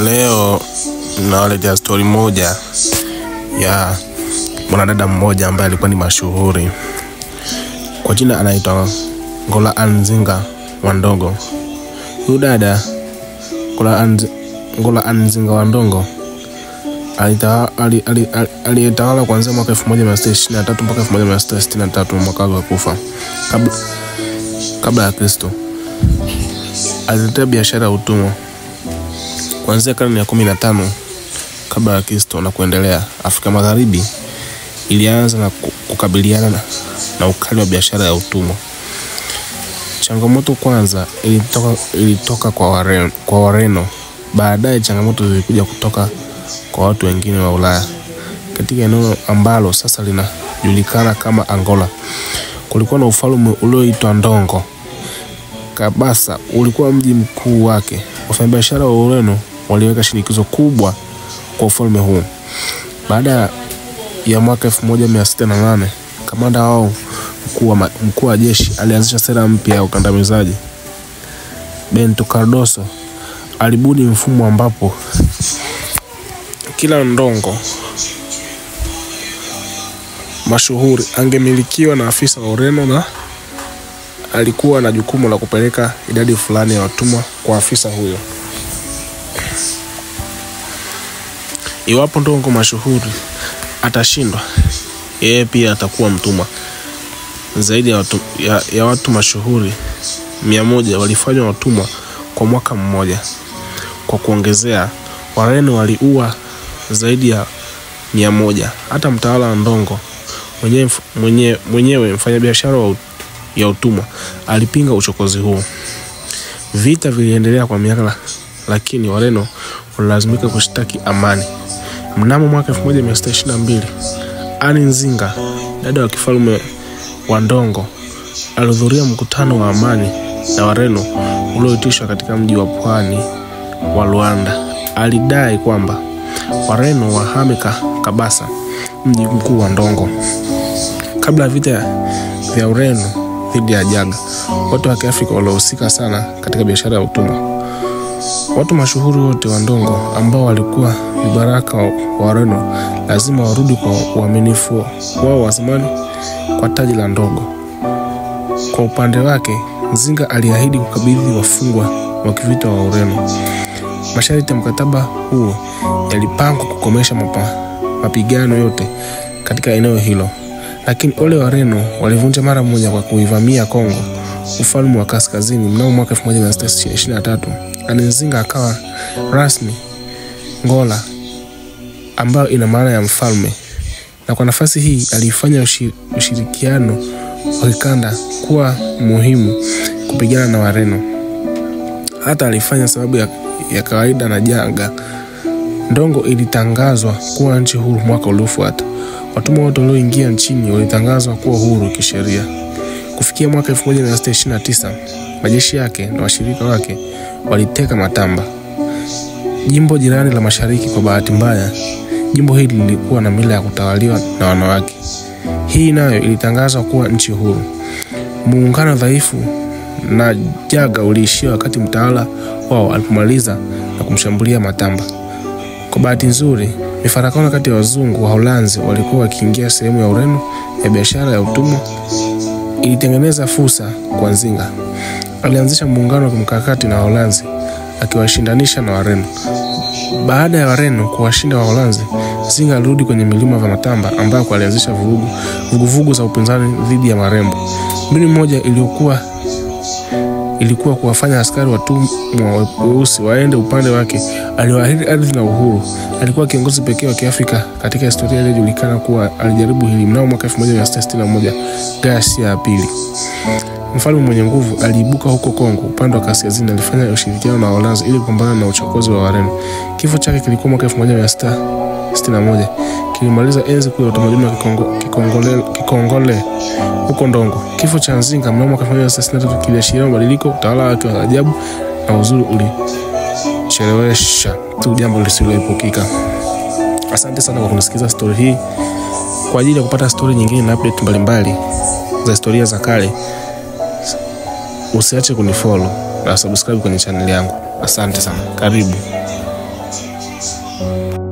Leo nawaletea story moja ya mwanadada mmoja ambaye alikuwa ni mashuhuri. Kwa jina anaitwa Ngola Anzinga Wandongo. Huyu dada Ngola Anzinga Wandongo alitawala kuanzia mwaka 1923 mpaka 1963, mwaka wa kufa kabla ya Kristo. Alitetea biashara ya utumwa kuanzia karne ya 15 kabla ya Kristo na kuendelea. Afrika Magharibi ilianza na kukabiliana na ukali wa biashara ya utumwa. Changamoto kwanza ilitoka kwa Wareno. Baadaye changamoto zilikuja kutoka kwa watu wengine wa Ulaya. Katika eneo ambalo sasa linajulikana kama Angola, kulikuwa na ufalme ulioitwa Ndongo. Kabasa ulikuwa mji mkuu wake. Wafanyabiashara wa Ureno waliweka shinikizo kubwa kwa ufalme huu. Baada ya mwaka 1608, kamanda wao mkuu wa jeshi alianzisha sera mpya ya ukandamizaji. Bento Cardoso alibuni mfumo ambapo kila Ndongo mashuhuri angemilikiwa na afisa wa Ureno, na alikuwa na jukumu la kupeleka idadi fulani ya watumwa kwa afisa huyo. Iwapo Ndongo mashuhuri atashindwa, yeye pia atakuwa mtumwa. Zaidi ya watu mashuhuri 100 walifanywa watumwa kwa mwaka mmoja. Kwa kuongezea, Wareno waliua zaidi ya 100. Hata mtawala wa Ndongo mwenyewe mfanyabiashara ya utumwa alipinga uchokozi huo. Vita viliendelea kwa miaka, lakini Wareno walilazimika kushtaki amani. Mnamo mwaka 1622, Anzinga, dada wa kifalme wa Ndongo, alihudhuria mkutano wa amani na Wareno ulioitishwa katika mji wa pwani wa Luanda. Alidai kwamba Wareno wahame Kabasa, mji mkuu wa Ndongo. Kabla ya vita vya Ureno dhidi ya Jaga, watu wa Kiafrika walihusika sana katika biashara ya utumwa. Watu mashuhuri wote wa Ndongo ambao walikuwa vibaraka wa Wareno lazima warudi kwa uaminifu wao wa zamani kwa taji la Ndongo. Kwa upande wake, Nzinga aliahidi kukabidhi wafungwa wa kivita wa Ureno. Masharti ya mkataba huo yalipangwa kukomesha mapigano yote katika eneo hilo, lakini wale Wareno walivunja mara moja kwa kuivamia Kongo, ufalme wa kaskazini. Mnamo mwaka 1623, Anzinga akawa rasmi Ngola, ambayo ina maana ya mfalme, na kwa nafasi hii alifanya ushirikiano wa kikanda kuwa muhimu kupigana na Wareno. Hata alifanya sababu ya kawaida na Jaga. Ndongo ilitangazwa kuwa nchi huru mwaka uliofuata. Watumwa wote walioingia nchini walitangazwa kuwa huru kisheria. Kufikia mwaka 1629, majeshi yake na washirika wake waliteka Matamba, jimbo jirani la mashariki. Kwa bahati mbaya, jimbo hili lilikuwa na mila ya kutawaliwa na wanawake. Hii nayo ilitangazwa kuwa nchi huru. Muungano dhaifu na Jaga uliishia wakati mtawala wao alipomaliza na kumshambulia Matamba. Kwa bahati nzuri, mifarakano kati ya wazungu wa Holanzi walikuwa wakiingia sehemu ya Ureno ya biashara ya utumwa. Ilitengeneza fursa kwa Nzinga. Alianzisha muungano wa kimkakati na Holanzi, akiwashindanisha na Wareno. Baada ya Wareno kuwashinda wa Holanzi, Nzinga alirudi kwenye milima ya Matamba ambako alianzisha vuguvugu za upinzani dhidi ya marembo. Mbinu moja ilikuwa kuwafanya askari watumwa weusi waende upande wake. Aliwaahidi ardhi na uhuru. Alikuwa kiongozi pekee wa Kiafrika katika historia iliyojulikana kuwa alijaribu hili. Mnamo mwaka 1661, Garcia ya pili, mfalme mwenye nguvu, aliibuka huko Kongo upande wa kaskazini. Alifanya ushirikiano na Holanzi ili kupambana na uchokozi wa Wareno. Kifo chake kilikuwa mwaka 1661. Kilimaliza enzi kuu ya utamaduni wa Kikongole huko Ndongo. Kifo cha Nzinga mnamo mwaka 1963 kiliashiria mabadiliko. Utawala wake wa ajabu na uzuri ulichelewesha tu jambo lisiloepukika. Asante sana kwa kunisikiza story hii. Kwa ajili ya kupata story nyingine na update mbalimbali za historia za kale, usiache kunifollow na subscribe kwenye channel yangu. Asante sana. Karibu. Bye.